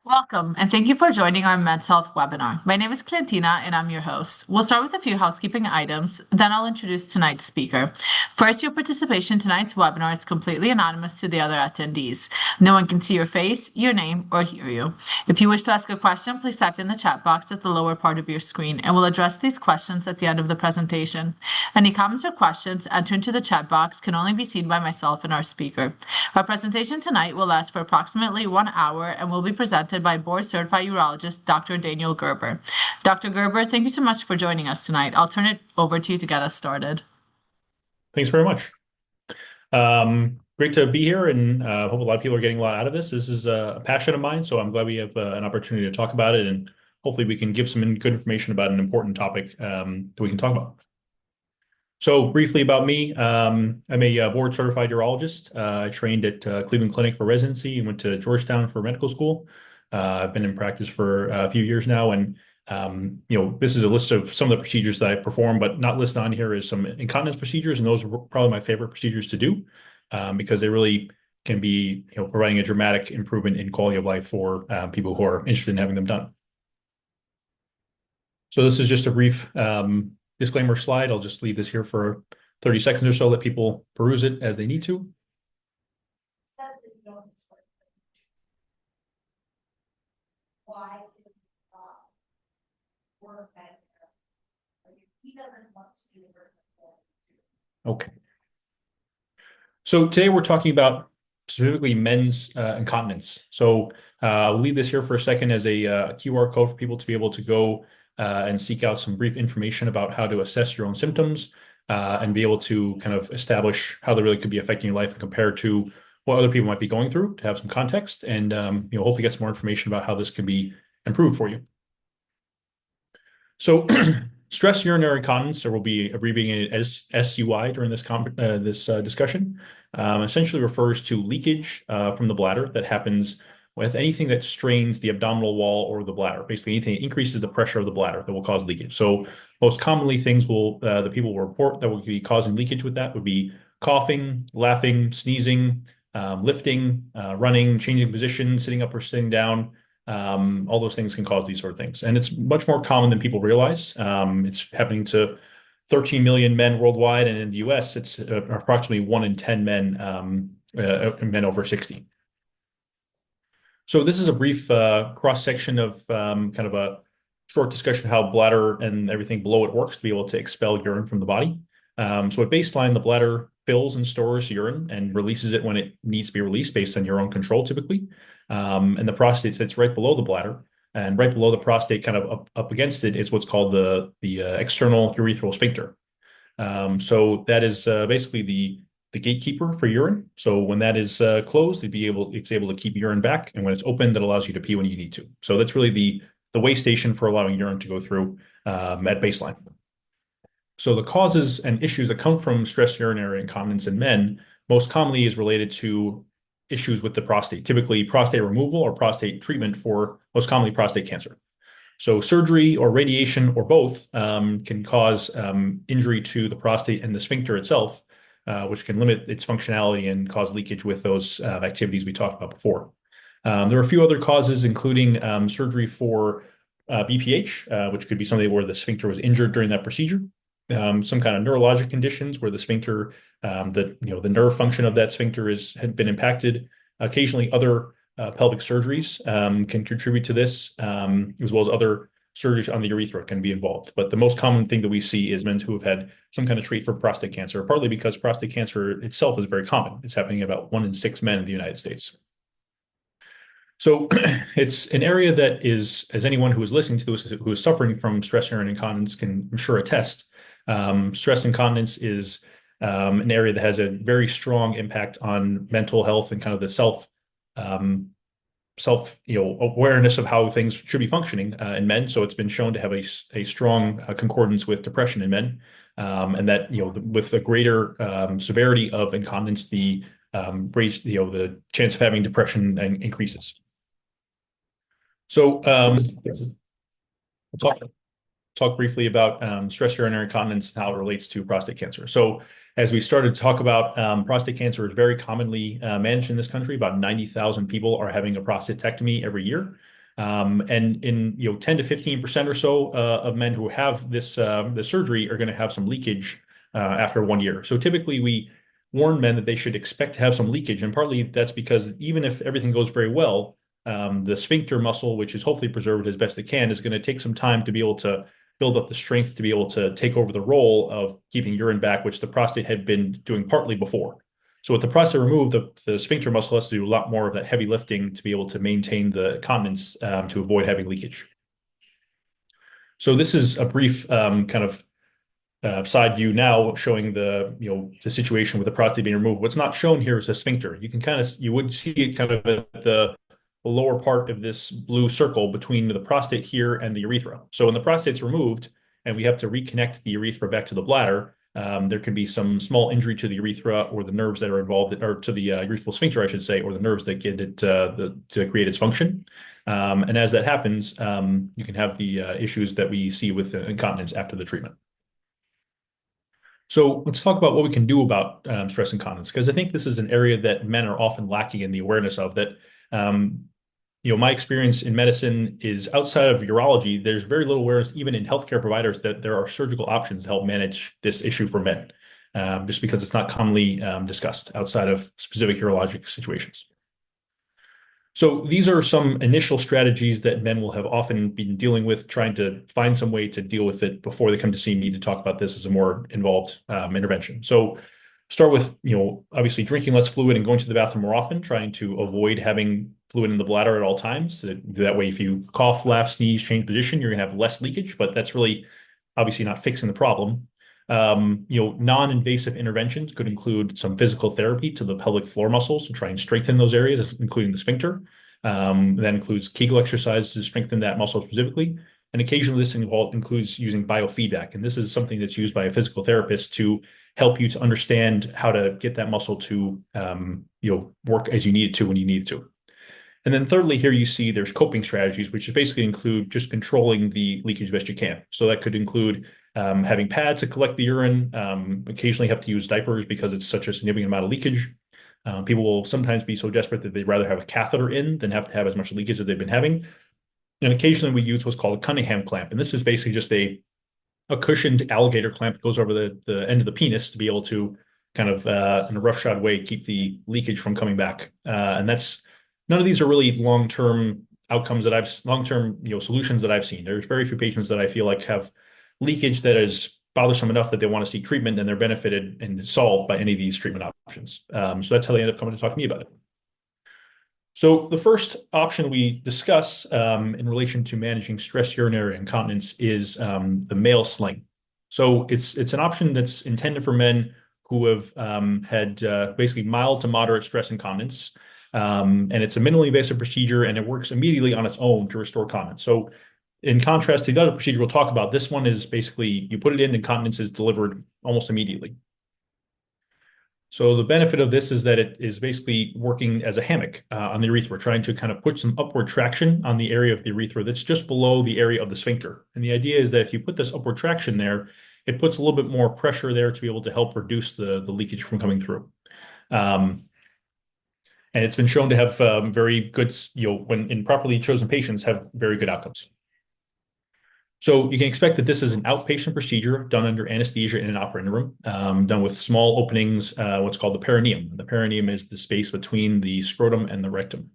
Welcome, and thank you for joining our Men's Health webinar. My name is Clantina, and I'm your host. We'll start with a few housekeeping items, then I'll introduce tonight's speaker. First, your participation in tonight's webinar is completely anonymous to the other attendees. No one can see your face, your name, or hear you. If you wish to ask a question, please type in the chat box at the lower part of your screen, and we'll address these questions at the end of the presentation. Any comments or questions entered into the chat box can only be seen by myself and our speaker. Our presentation tonight will last for approximately 1 hour and will be presented by board-certified urologist Dr. Daniel Gerber. Dr. Gerber, thank you so much for joining us tonight. I'll turn it over to you to get us started. Thanks very much. Great to be here, and hope a lot of people are getting a lot out of this. This is a passion of mine, so I'm glad we have an opportunity to talk about it, and hopefully we can give some good information about an important topic that we can talk about. So briefly about me, I'm a board-certified urologist. I trained at Cleveland Clinic for residency and went to Georgetown for medical school. I've been in practice for a few years now, and this is a list of some of the procedures that I perform, but not listed on here is some incontinence procedures, and those are probably my favorite procedures to do because they really can be, providing a dramatic improvement in quality of life for people who are interested in having them done. So this is just a brief disclaimer slide. I'll just leave this here for 30 seconds or so, let people peruse it as they need to. Okay. So today we're talking about specifically men's incontinence. So I'll leave this here for a second as a QR code for people to be able to go and seek out some brief information about how to assess your own symptoms and be able to kind of establish how they really could be affecting your life and compare to what other people might be going through to have some context and hopefully get some more information about how this can be improved for you. So stress urinary incontinence, or we'll be abbreviating it as SUI during this discussion, essentially refers to leakage from the bladder that happens with anything that strains the abdominal wall or the bladder. Basically, anything that increases the pressure of the bladder that will cause leakage. So most commonly, things the people will report that will be causing leakage with that would be coughing, laughing, sneezing, lifting, running, changing position, sitting up or sitting down. All those things can cause these sort of things. And it's much more common than people realize. It's happening to 13 million men worldwide. And in the US, it's approximately 1 in 10 men, men over 60. So this is a brief cross-section of kind of a short discussion of how bladder and everything below it works to be able to expel urine from the body. So at baseline, the bladder fills and stores urine and releases it when it needs to be released based on your own control, typically. And the prostate sits right below the bladder, and right below the prostate, kind of up against it, is what's called the external urethral sphincter. So that is basically the gatekeeper for urine. So when that is closed, it's able to keep urine back, and when it's open, that allows you to pee when you need to. So that's really the way station for allowing urine to go through at baseline. So the causes and issues that come from stress urinary incontinence in men most commonly is related to issues with the prostate, typically prostate removal or prostate treatment for most commonly prostate cancer. So surgery or radiation or both can cause injury to the prostate and the sphincter itself, which can limit its functionality and cause leakage with those activities we talked about before. There are a few other causes, including surgery for BPH, which could be something where the sphincter was injured during that procedure. Some kind of neurologic conditions where the sphincter, the nerve function of that sphincter had been impacted. Occasionally, other pelvic surgeries can contribute to this, as well as other surgeries on the urethra can be involved. But the most common thing that we see is men who have had some kind of treatment for prostate cancer, partly because prostate cancer itself is very common. It's happening in about 1 in 6 men in the United States. So it's an area that is, as anyone who is listening to this, who is suffering from stress urinary incontinence can, I'm sure, attest. Stress incontinence is an area that has a very strong impact on mental health and kind of the self awareness of how things should be functioning in men. So it's been shown to have a strong concordance with depression in men, and that with a greater severity of incontinence, the chance of having depression increases. So we'll talk talk briefly about stress urinary incontinence and how it relates to prostate cancer. So as we started to talk about, prostate cancer is very commonly managed in this country. About 90,000 people are having a prostatectomy every year. And in 10 to 15% or so of men who have this surgery are going to have some leakage after 1 year. So typically we warn men that they should expect to have some leakage, and partly that's because even if everything goes very well, the sphincter muscle, which is hopefully preserved as best it can, is going to take some time to be able to build up the strength to be able to take over the role of keeping urine back, which the prostate had been doing partly before. So with the prostate removed, the sphincter muscle has to do a lot more of that heavy lifting to be able to maintain the continence to avoid having leakage. So this is a brief kind of side view now showing the situation with the prostate being removed. What's not shown here is the sphincter. You would see it kind of at the lower part of this blue circle between the prostate here and the urethra. So when the prostate's removed and we have to reconnect the urethra back to the bladder, there can be some small injury to the urethra or the nerves that are involved, or to the urethral sphincter, I should say, or the nerves that get it to create its function. And as that happens, you can have the issues that we see with incontinence after the treatment. So let's talk about what we can do about stress incontinence, because I think this is an area that men are often lacking in the awareness of. That my experience in medicine is outside of urology, there's very little awareness, even in healthcare providers, that there are surgical options to help manage this issue for men, just because it's not commonly discussed outside of specific urologic situations. So these are some initial strategies that men will have often been dealing with, trying to find some way to deal with it before they come to see me to talk about this as a more involved intervention. So start with, obviously drinking less fluid and going to the bathroom more often, trying to avoid having fluid in the bladder at all times. So that way, if you cough, laugh, sneeze, change position, you're going to have less leakage, but that's really obviously not fixing the problem. Non-invasive interventions could include some physical therapy to the pelvic floor muscles to try and strengthen those areas, including the sphincter. That includes Kegel exercises to strengthen that muscle specifically. And occasionally this includes using biofeedback. And this is something that's used by a physical therapist to help you to understand how to get that muscle to work as you need it to when you need it to. And then thirdly, here you see there's coping strategies, which basically include just controlling the leakage best you can. So that could include having pads to collect the urine, occasionally have to use diapers because it's such a significant amount of leakage. People will sometimes be so desperate that they'd rather have a catheter in than have to have as much leakage as they've been having. And occasionally we use what's called a Cunningham clamp. And this is basically just a cushioned alligator clamp that goes over the end of the penis to be able to kind of, in a roughshod way, keep the leakage from coming back. And none of these are really long-term outcomes long-term solutions that I've seen. There's very few patients that I feel like have leakage that is bothersome enough that they want to seek treatment and they're benefited and solved by any of these treatment options. So that's how they end up coming to talk to me about it. So the first option we discuss in relation to managing stress urinary incontinence is the male sling. So it's an option that's intended for men who have had basically mild to moderate stress incontinence. And it's a minimally invasive procedure, and it works immediately on its own to restore continence. So in contrast to the other procedure we'll talk about, this one is basically you put it in and continence is delivered almost immediately. So the benefit of this is that it is basically working as a hammock on the urethra, trying to kind of put some upward traction on the area of the urethra that's just below the area of the sphincter. And the idea is that if you put this upward traction there, it puts a little bit more pressure there to be able to help reduce the leakage from coming through. And it's been shown to have very good, when in properly chosen patients, have very good outcomes. So you can expect that this is an outpatient procedure done under anesthesia in an operating room, done with small openings, what's called the perineum. The perineum is the space between the scrotum and the rectum.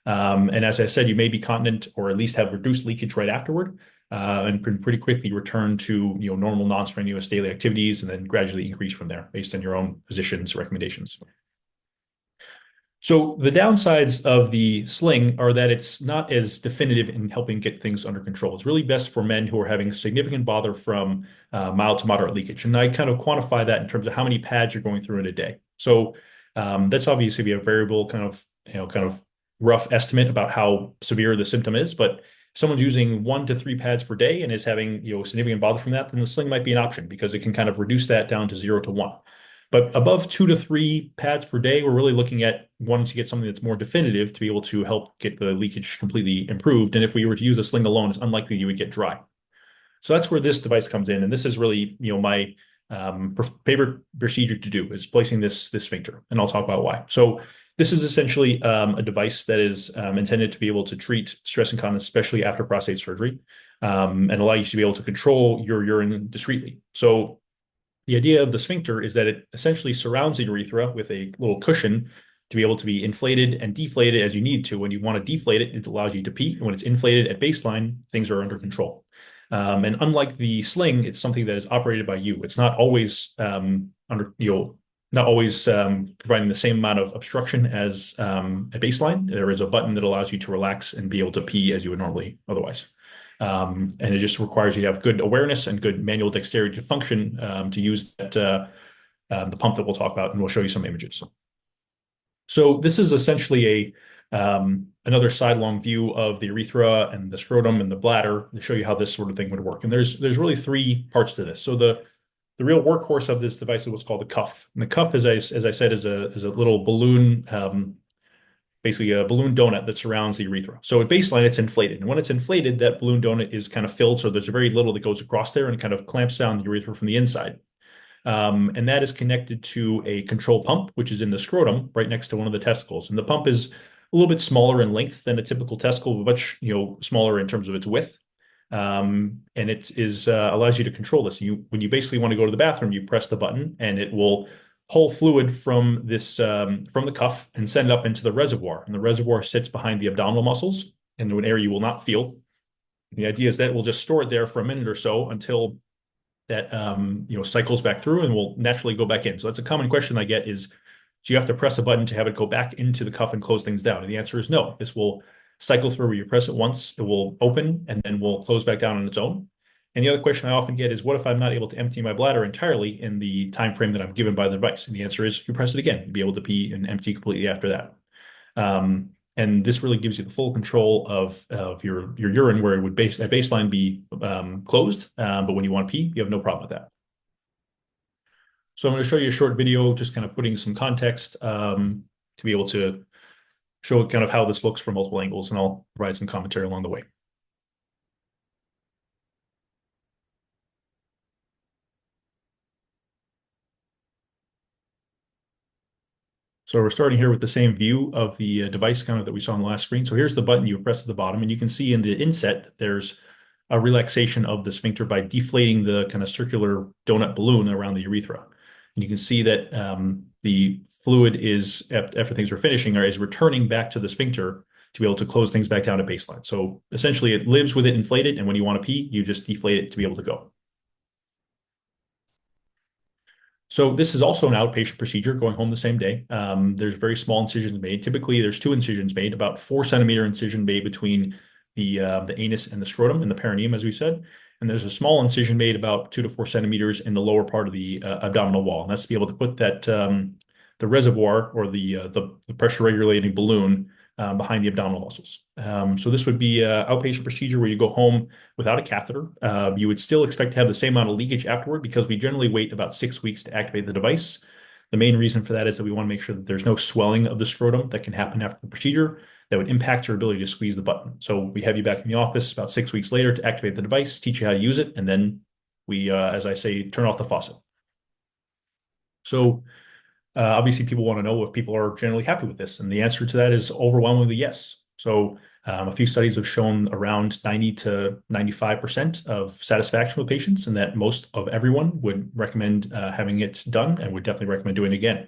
And as I said, you may be continent or at least have reduced leakage right afterward, and pretty quickly return to normal non-strenuous daily activities, and then gradually increase from there based on your own physician's recommendations. So the downsides of the sling are that it's not as definitive in helping get things under control. It's really best for men who are having significant bother from mild to moderate leakage. And I kind of quantify that in terms of how many pads you're going through in a day. So that's obviously a variable kind of rough estimate about how severe the symptom is. But if someone's using 1 to 3 pads per day and is having significant bother from that, then the sling might be an option because it can kind of reduce that down to 0 to 1. But above 2 to 3 pads per day, we're really looking at wanting to get something that's more definitive to be able to help get the leakage completely improved. And if we were to use a sling alone, it's unlikely you would get dry. So that's where this device comes in, and this is really, my favorite procedure to do is placing this sphincter, and I'll talk about why. So this is essentially a device that is intended to be able to treat stress incontinence, especially after prostate surgery, and allow you to be able to control your urine discreetly. So the idea of the sphincter is that it essentially surrounds the urethra with a little cushion to be able to be inflated and deflated as you need to. When you want to deflate it, it allows you to pee. And when it's inflated at baseline, things are under control. And unlike the sling, it's something that is operated by you. It's not always not always providing the same amount of obstruction as at baseline. There is a button that allows you to relax and be able to pee as you would normally otherwise. And it just requires you to have good awareness and good manual dexterity to function to use the pump that we'll talk about, and we'll show you some images. So this is essentially another sidelong view of the urethra and the scrotum and the bladder to show you how this sort of thing would work. And there's really three parts to this. So the real workhorse of this device is what's called the cuff. And the cuff, as I said, is a little balloon, basically a balloon donut that surrounds the urethra. So at baseline, it's inflated. And when it's inflated, that balloon donut is kind of filled. So there's very little that goes across there and it kind of clamps down the urethra from the inside. And that is connected to a control pump, which is in the scrotum right next to one of the testicles. And the pump is a little bit smaller in length than a typical testicle, but much smaller in terms of its width. And it is allows you to control this. When you basically want to go to the bathroom, you press the button and it will pull fluid from this from the cuff and send it up into the reservoir. And the reservoir sits behind the abdominal muscles in an area you will not feel. The idea is that it will just store it there for a minute or so until that cycles back through and will naturally go back in. So that's a common question I get is, do you have to press a button to have it go back into the cuff and close things down? And the answer is no. This will cycle through where you press it once, it will open and then will close back down on its own. And the other question I often get is, what if I'm not able to empty my bladder entirely in the time frame that I'm given by the device? And the answer is, you press it again, you'll be able to pee and empty completely after that. And this really gives you the full control of your urine, where it would at baseline be closed, but when you want to pee, you have no problem with that. So I'm going to show you a short video, just kind of putting some context to be able to show kind of how this looks from multiple angles, and I'll provide some commentary along the way. So we're starting here with the same view of the device kind of that we saw on the last screen. So here's the button you press at the bottom, and you can see in the inset that there's a relaxation of the sphincter by deflating the kind of circular donut balloon around the urethra. And you can see that the fluid is, after things are finishing, is returning back to the sphincter to be able to close things back down to baseline. So essentially it lives with it inflated, and when you want to pee, you just deflate it to be able to go. So this is also an outpatient procedure, going home the same day. There's very small incisions made. Typically, there's 2 incisions made, about 4-centimeter incision made between the anus and the scrotum and the perineum, as we said. And there's a small incision made about 2 to 4 centimeters in the lower part of the abdominal wall. And that's to be able to put that the reservoir or the pressure regulating balloon behind the abdominal muscles. So this would be an outpatient procedure where you go home without a catheter. You would still expect to have the same amount of leakage afterward, because we generally wait about 6 weeks to activate the device. The main reason for that is that we want to make sure that there's no swelling of the scrotum that can happen after the procedure that would impact your ability to squeeze the button. So we have you back in the office about 6 weeks later to activate the device, teach you how to use it, and then we, as I say, turn off the faucet. So obviously, people want to know if people are generally happy with this, and the answer to that is overwhelmingly yes. So a few studies have shown around 90 to 95% of satisfaction with patients, and that most of everyone would recommend having it done and would definitely recommend doing it again.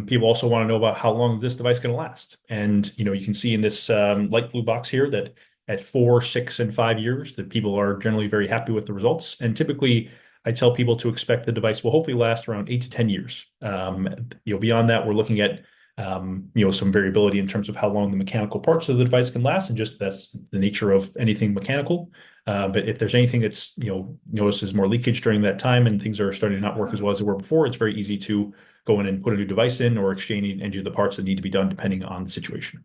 People also want to know about how long this device is going to last. And, you can see in this light blue box here that at 4, 6, and 5 years, that people are generally very happy with the results. And typically, I tell people to expect the device will hopefully last around 8 to 10 years. Beyond that, we're looking at some variability in terms of how long the mechanical parts of the device can last, and just that's the nature of anything mechanical. But if there's anything that's notices more leakage during that time and things are starting to not work as well as they were before, it's very easy to go in and put a new device in or exchange any of the parts that need to be done depending on the situation.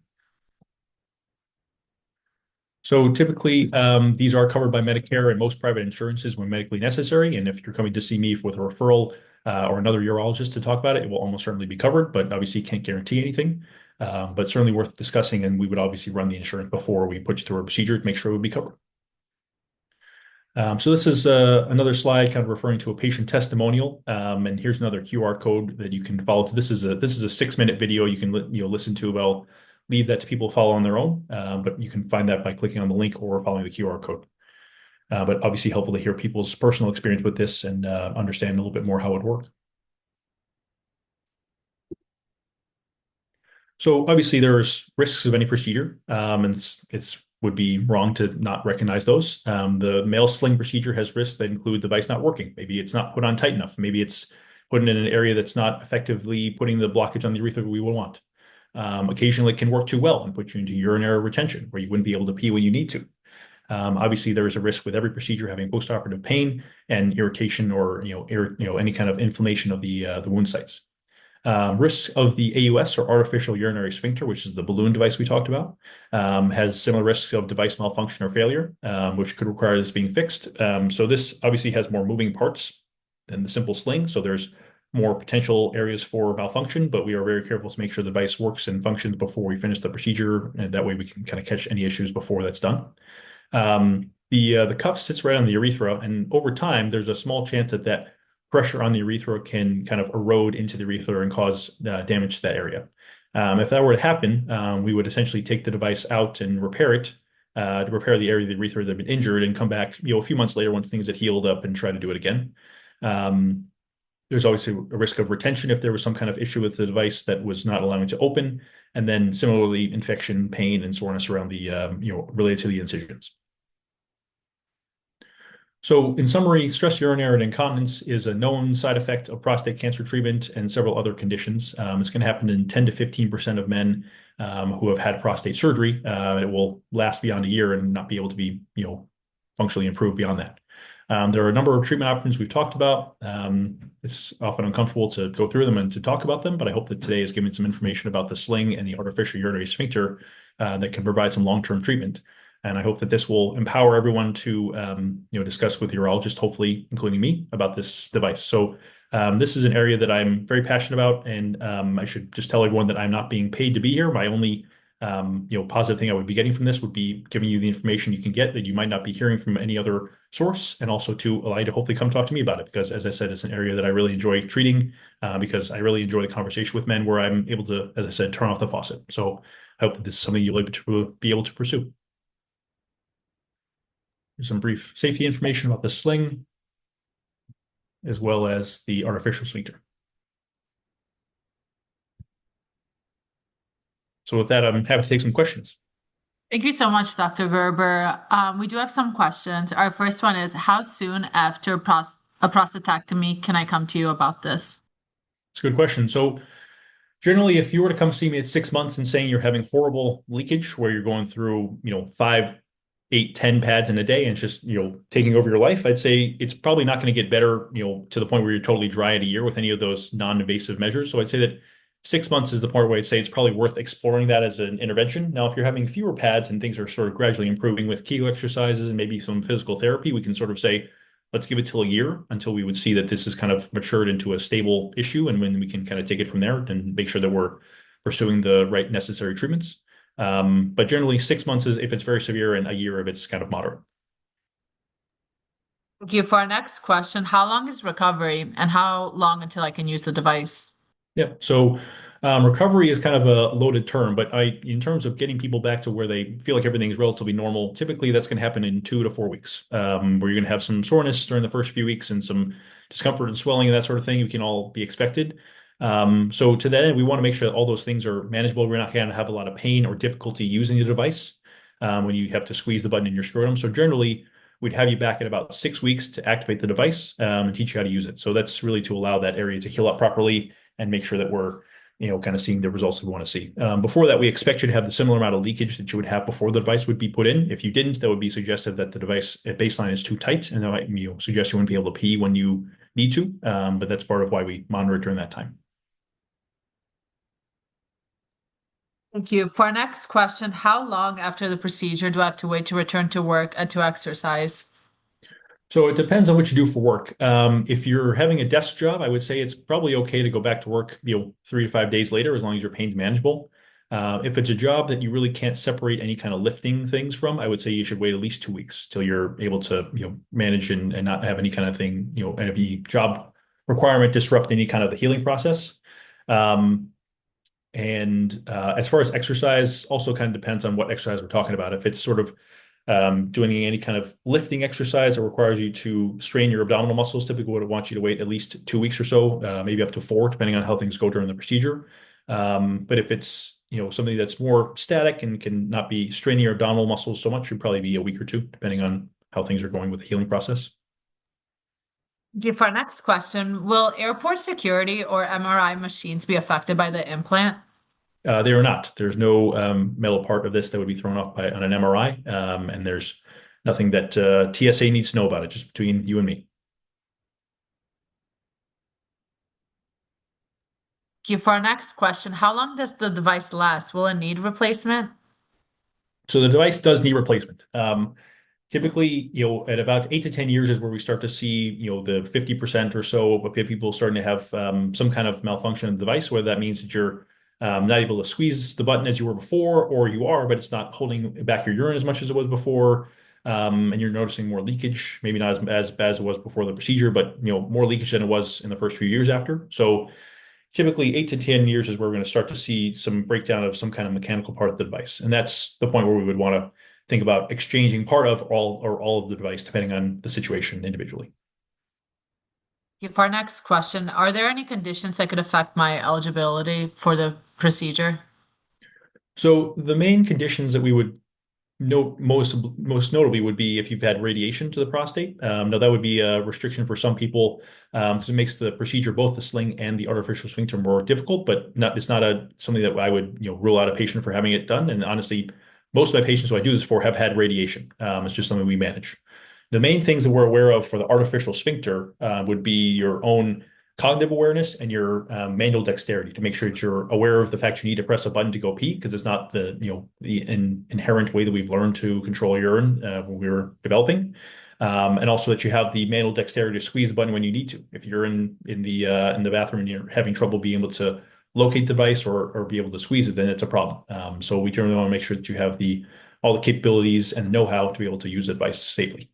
So typically, these are covered by Medicare and most private insurances when medically necessary. And if you're coming to see me with a referral or another urologist to talk about it, it will almost certainly be covered, but obviously can't guarantee anything. But certainly worth discussing, and we would obviously run the insurance before we put you through a procedure to make sure it would be covered. So this is another slide kind of referring to a patient testimonial. And here's another QR code that you can follow. This is a 6-minute video you can listen to. But I'll leave that to people to follow on their own. But you can find that by clicking on the link or following the QR code. But obviously helpful to hear people's personal experience with this and understand a little bit more how it works. So obviously there's risks of any procedure, and it's would be wrong to not recognize those. The male sling procedure has risks that include the device not working. Maybe it's not put on tight enough. Maybe it's put in an area that's not effectively putting the blockage on the urethra we will want. Occasionally it can work too well and put you into urinary retention where you wouldn't be able to pee when you need to. Obviously, there is a risk with every procedure having postoperative pain and irritation or any kind of inflammation of the wound sites. Risks of the AUS or artificial urinary sphincter, which is the balloon device we talked about, has similar risks of device malfunction or failure, which could require this being fixed. So this obviously has more moving parts than the simple sling. So there's more potential areas for malfunction, but we are very careful to make sure the device works and functions before we finish the procedure. And that way we can kind of catch any issues before that's done. The cuff sits right on the urethra, and over time, there's a small chance that pressure on the urethra can kind of erode into the urethra and cause damage to that area. If that were to happen, we would essentially take the device out and repair it to repair the area of the urethra that had been injured and come back, a few months later once things had healed up and try to do it again. There's always a risk of retention if there was some kind of issue with the device that was not allowing it to open, and then similarly, infection, pain, and soreness around the related to the incisions. So in summary, stress urinary incontinence is a known side effect of prostate cancer treatment and several other conditions. It's going to happen in 10 to 15% of men who have had prostate surgery. It will last beyond a year and not be able to be, functionally improved beyond that. There are a number of treatment options we've talked about. It's often uncomfortable to go through them and to talk about them, but I hope that today has given some information about the sling and the artificial urinary sphincter that can provide some long-term treatment. And I hope that this will empower everyone to, discuss with the urologist, hopefully including me, about this device. So this is an area that I'm very passionate about, and I should just tell everyone that I'm not being paid to be here. My only, positive thing I would be getting from this would be giving you the information you can get that you might not be hearing from any other source, and also to allow you to hopefully come talk to me about it. Because as I said, it's an area that I really enjoy treating because I really enjoy the conversation with men where I'm able to, as I said, turn off the faucet. So I hope that this is something you'll be able to pursue. There's some brief safety information about the sling, as well as the artificial sphincter. So with that, I'm happy to take some questions. Thank you so much, Dr. Gerber. We do have some questions. Our first one is, how soon after a prostatectomy can I come to you about this? It's a good question. So generally, if you were to come see me at 6 months and saying you're having horrible leakage where you're going through, 5, 8, 10 pads in a day and it's just, taking over your life, I'd say it's probably not going to get better, to the point where you're totally dry at a year with any of those non-invasive measures. So I'd say that 6 months is the point where I'd say it's probably worth exploring that as an intervention. Now, if you're having fewer pads and things are sort of gradually improving with Kegel exercises and maybe some physical therapy, we can sort of say, let's give it till a year until we would see that this is kind of matured into a stable issue. And when we can kind of take it from there and make sure that we're pursuing the right necessary treatments. But generally 6 months is if it's very severe and a year if it's kind of moderate. Thank you. For our next question, how long is recovery and how long until I can use the device? Yeah. So recovery is kind of a loaded term, but in terms of getting people back to where they feel like everything is relatively normal, typically that's going to happen in 2 to 4 weeks, where you're going to have some soreness during the first few weeks and some discomfort and swelling and that sort of thing. You can all be expected. So to that end, we want to make sure that all those things are manageable. We're not going to have a lot of pain or difficulty using the device when you have to squeeze the button in your scrotum. So generally, we'd have you back in about 6 weeks to activate the device and teach you how to use it. So that's really to allow that area to heal up properly and make sure that we're, kind of seeing the results we want to see. Before that, we expect you to have the similar amount of leakage that you would have before the device would be put in. If you didn't, that would be suggestive that the device at baseline is too tight, and that might suggest you wouldn't be able to pee when you need to. But that's part of why we monitor it during that time. Thank you. For our next question, how long after the procedure do I have to wait to return to work and to exercise? So it depends on what you do for work. If you're having a desk job, I would say it's probably okay to go back to work, 3 to 5 days later, as long as your pain's manageable. If it's a job that you really can't separate any kind of lifting things from, I would say you should wait at least 2 weeks till you're able to, manage and not have any kind of thing, any job requirement disrupt any kind of the healing process. Um, and as far as exercise, also kind of depends on what exercise we're talking about. If it's sort of doing any kind of lifting exercise that requires you to strain your abdominal muscles, typically would want you to wait at least 2 weeks or so, maybe up to 4, depending on how things go during the procedure. But if it's something that's more static and can not be straining your abdominal muscles so much, it'd probably be a week or 2, depending on how things are going with the healing process. Okay, for our next question, will airport security or MRI machines be affected by the implant? They are not. There's no metal part of this that would be thrown off on an MRI, and there's nothing that TSA needs to know about it, just between you and me. Okay, for our next question, how long does the device last? Will it need replacement? So the device does need replacement. Typically, at about 8 to 10 years is where we start to see, the 50% or so of people starting to have some kind of malfunction in the device, whether that means that you're not able to squeeze the button as you were before, or you are, but it's not holding back your urine as much as it was before. And you're noticing more leakage, maybe not as bad as it was before the procedure, but more leakage than it was in the first few years after. So typically 8 to 10 years is where we're going to start to see some breakdown of some kind of mechanical part of the device. And that's the point where we would want to think about exchanging part of all of the device, depending on the situation individually. Okay, for our next question, are there any conditions that could affect my eligibility for the procedure? So the main conditions that we would note most notably would be if you've had radiation to the prostate. Now that would be a restriction for some people because it makes the procedure, both the sling and the artificial sphincter, more difficult. But it's not something that I would rule out a patient for having it done. And honestly, most of my patients who I do this for have had radiation. It's just something we manage. The main things that we're aware of for the artificial sphincter would be your own cognitive awareness and your manual dexterity to make sure that you're aware of the fact you need to press a button to go pee because it's not the inherent way that we've learned to control urine when we were developing. And also that you have the manual dexterity to squeeze the button when you need to. If you're in the bathroom and you're having trouble being able to locate the device or be able to squeeze it, then it's a problem. So we generally want to make sure that you have all the capabilities and know-how to be able to use the device safely.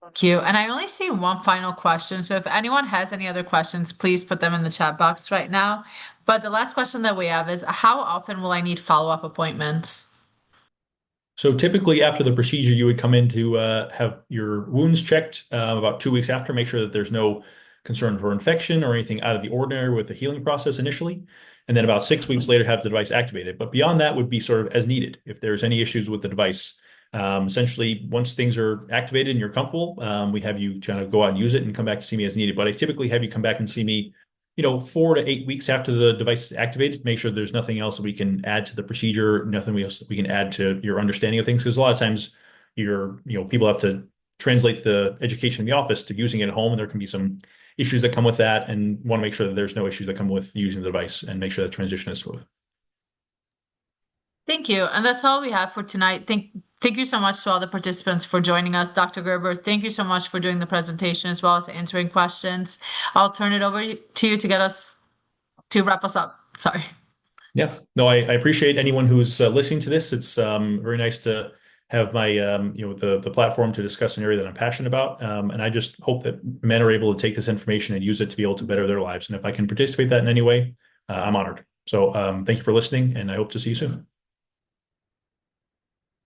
Thank you. And I only see one final question. So if anyone has any other questions, please put them in the chat box right now. But the last question that we have is, how often will I need follow-up appointments? So typically after the procedure, you would come in to have your wounds checked about 2 weeks after, make sure that there's no concern for infection or anything out of the ordinary with the healing process initially. And then about 6 weeks later, have the device activated. But beyond that would be sort of as needed if there's any issues with the device. Essentially, once things are activated and you're comfortable, we have you kind of go out and use it and come back to see me as needed. But I typically have you come back and see me 4 to 8 weeks after the device is activated to make sure there's nothing else that we can add to the procedure, nothing else that we can add to your understanding of things. Because a lot of times people have to translate the education in the office to using it at home, and there can be some issues that come with that, and want to make sure that there's no issues that come with using the device and make sure that transition is smooth. Thank you. And that's all we have for tonight. Thank you so much to all the participants for joining us. Dr. Gerber, thank you so much for doing the presentation as well as answering questions. I'll turn it over to you to wrap us up. Sorry. Yeah, no, I appreciate anyone who's listening to this. It's very nice to have my the platform to discuss an area that I'm passionate about, and I just hope that men are able to take this information and use it to be able to better their lives. And if I can participate that in any way, I'm honored. So thank you for listening, and I hope to see you soon.